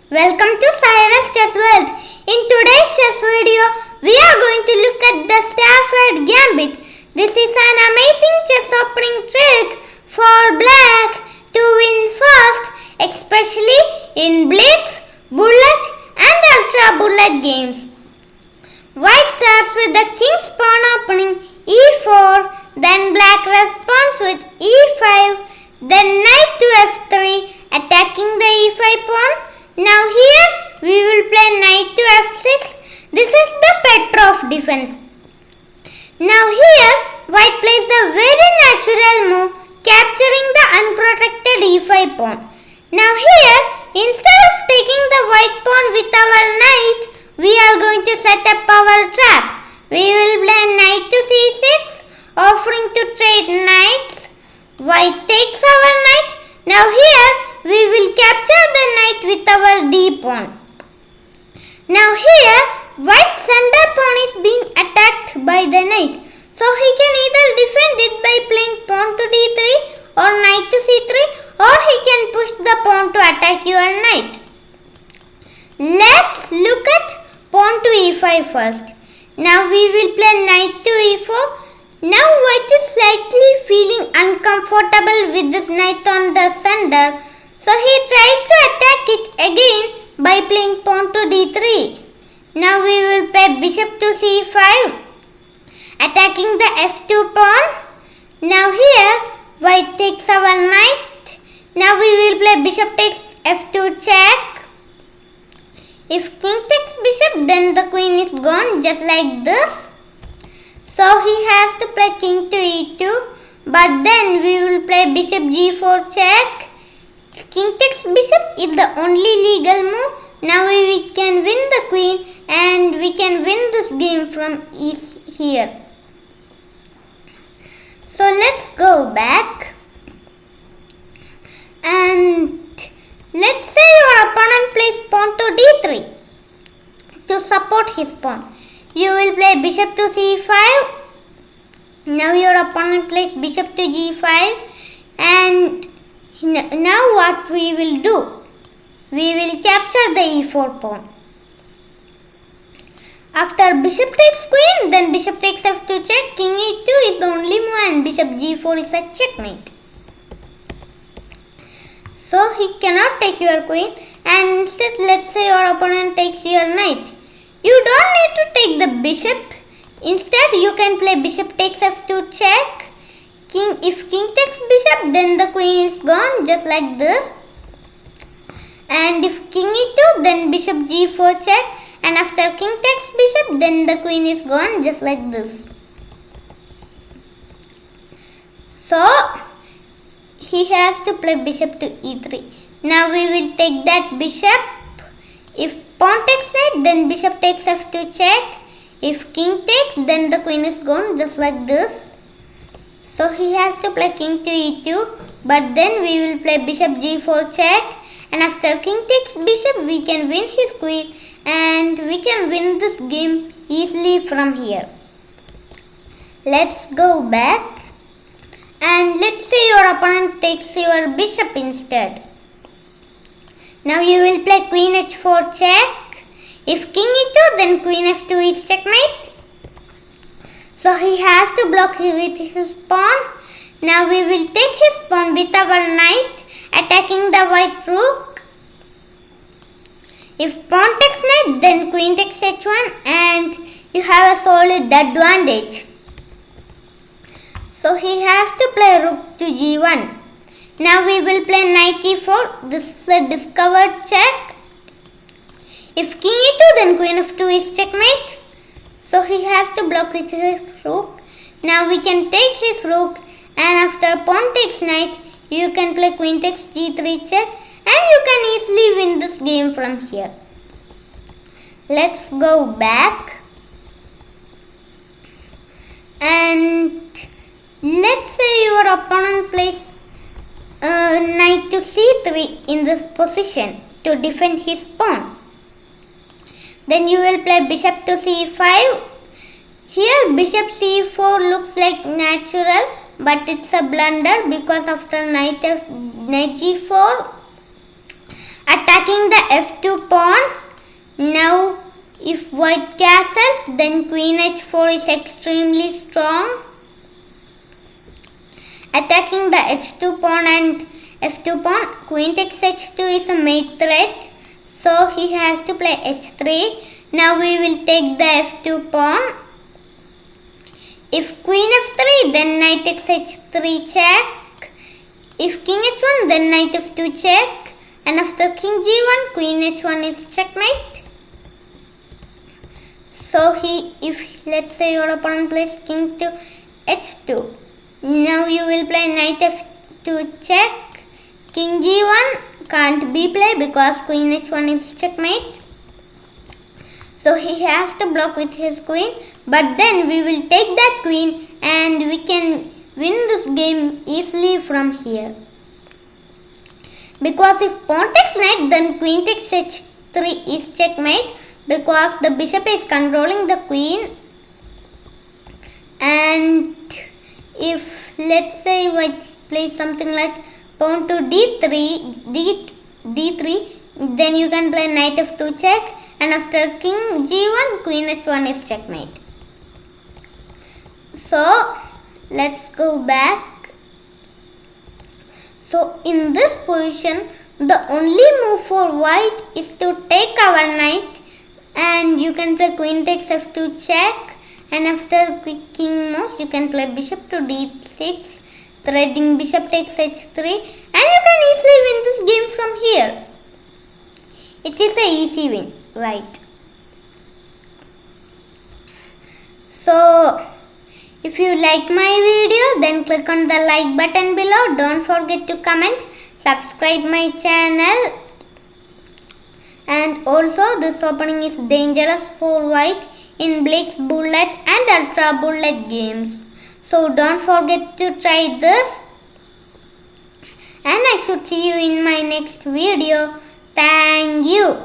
Welcome to Cyrus Chess World. In today's chess video, we are going to look at the Stafford Gambit. This is an amazing chess opening trick for black to win fast, especially in blitz, bullet and ultra bullet games. White starts with the king's pawn opening e4, then black responds with e5, then knight to f3 attacking the e5 pawn. Now here we will play knight to f6. This is the Petrov Defense. Now here white plays the very natural move, capturing the unprotected e5 pawn. Now here, instead of taking the white pawn with our knight, we are going to set up our trap. We will play knight to c6, offering to trade knights. White takes our knight. Now here we will capture the knight with our d pawn. Now here white's center pawn is being attacked by the knight. So he can either defend it by playing pawn to d3 or knight to c3, or he can push the pawn to attack your knight. Let's look at pawn to e5 first. Now we will play knight to e4. Now white is slightly feeling uncomfortable with this knight on the center, so he tries to attack it again by playing pawn to d3. Now we will play bishop to c5, attacking the f2 pawn. Now here white takes our knight. Now we will play bishop takes f2 check. If king takes bishop, then the queen is gone, just like this. So he has to play king to e2, but then we will play bishop g4 check. King takes bishop is the only legal move. Now we can win the queen and we can win this game from here. So let's go back and let's say your opponent plays pawn to d3 to support his pawn. You will play bishop to c5. Now your opponent plays bishop to g5, and now what we will do? We will capture the e4 pawn. After bishop takes queen, then bishop takes f2 check, king e2 is the only move, and bishop g4 is a checkmate. So he cannot take your queen, and instead let's say your opponent takes your knight. You don't need to take the bishop. Instead you can play bishop takes f2 check. If king takes bishop, then the queen is gone, just like this. And if king e2, then bishop g4 check. And after king takes bishop, then the queen is gone, just like this. So he has to play bishop to e3. Now we will take that bishop. If pawn takes knight, then bishop takes f2 check. If king takes, then the queen is gone, just like this. So he has to play king to e2, but then we will play bishop g4 check. And after king takes bishop, we can win his queen and we can win this game easily from here. Let's go back and let's say your opponent takes your bishop instead. Now you will play queen h4 check. If king e2, then queen f2 is checkmate. So he has to block with his pawn. Now we will take his pawn with our knight, attacking the white rook. If pawn takes knight, then queen takes h1 and you have a solid advantage. So he has to play rook to g1. Now we will play knight e4. This is a discovered check. If king e2, then queen f2 is checkmate. So he has to block with his rook. Now we can take his rook, and after pawn takes knight, you can play queen takes g3 check, and you can easily win this game from here. Let's go back and let's say your opponent plays knight to c3 in this position to defend his pawn. Then you will play bishop to c5. Here bishop c4 looks like natural, but it's a blunder because after knight g4 attacking the f2 pawn. Now if white castles, then queen h4 is extremely strong. Attacking the h2 pawn and f2 pawn, queen takes h2 is a mate threat, so he has to play h3. Now we will take the f2 pawn. If queen f3, then knight takes h3 check. If king h1, then knight f2 check. And after king g1, queen h1 is checkmate. So if let's say your opponent plays king to h2, now you will play knight f2 check. King g1 can't be played because queen h1 is checkmate. So he has to block with his queen, but then we will take that queen and we can win this game easily from here. Because if pawn takes knight, then queen takes h3 is checkmate because the bishop is controlling the queen. And if let's say white plays something like pawn to d3, then you can play knight f2 check, and after king g1, queen h1 is checkmate. So let's go back. So in this position, the only move for white is to take our knight, and you can play queen takes f2 check, and after king moves, you can play bishop to d6, threading bishop takes h3, and you can easily win this game from here. It is a easy win, right? So if you like my video, then click on the like button below. Don't forget to comment, subscribe my channel, and also this opening is dangerous for white in Blitz Bullet and Ultra Bullet games. So don't forget to try this, and I should see you in my next video. Thank you.